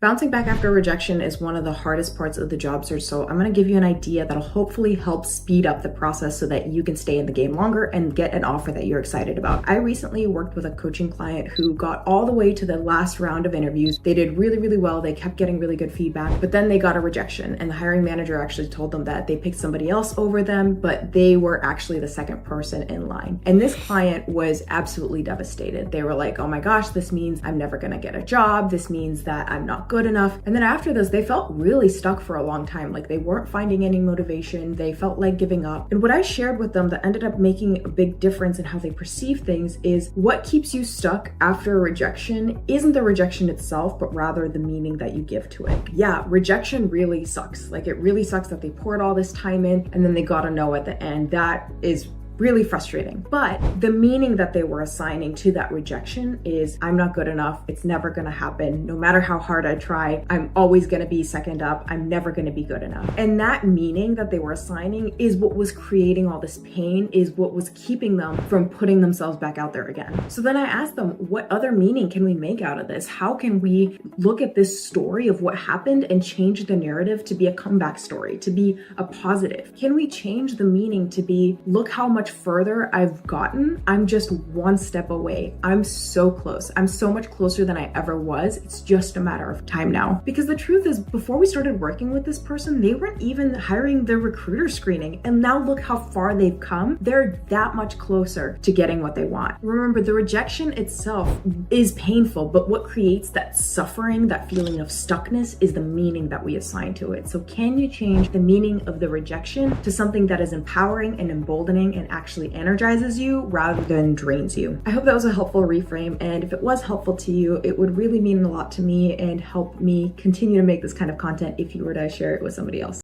Bouncing back after rejection is one of the hardest parts of the job search, so I'm going to give you an idea that'll hopefully help speed up the process so that you can stay in the game longer and get an offer that you're excited about. I recently worked with a coaching client who got all the way to the last round of interviews. They did really, really well. They kept getting really good feedback, but then they got a rejection, and the hiring manager actually told them that they picked somebody else over them, but they were actually the second person in line. And this client was absolutely devastated. They were like, oh my gosh, this means I'm never going to get a job. This means that I'm not good enough. And then after this, they felt really stuck for a long time. Like they weren't finding any motivation. They felt like giving up. And what I shared with them that ended up making a big difference in how they perceive things is what keeps you stuck after a rejection isn't the rejection itself, but rather the meaning that you give to it. Yeah, rejection really sucks. Like it really sucks that they poured all this time in and then they got a no at the end. That is really frustrating. But the meaning that they were assigning to that rejection is, I'm not good enough. It's never gonna happen. No matter how hard I try, I'm always gonna be second up. I'm never gonna be good enough. And that meaning that they were assigning is what was creating all this pain, is what was keeping them from putting themselves back out there again. So then I asked them, what other meaning can we make out of this? How can we look at this story of what happened and change the narrative to be a comeback story, to be a positive? Can we change the meaning to be, look how much further I've gotten. I'm just one step away. I'm so close. I'm so much closer than I ever was. It's just a matter of time now. Because the truth is, before we started working with this person, they weren't even hiring their recruiter screening. And now look how far they've come. They're that much closer to getting what they want. Remember, the rejection itself is painful, but what creates that suffering, that feeling of stuckness, is the meaning that we assign to it. So can you change the meaning of the rejection to something that is empowering and emboldening and actually energizes you rather than drains you? I hope that was a helpful reframe, and if it was helpful to you, it would really mean a lot to me and help me continue to make this kind of content if you were to share it with somebody else.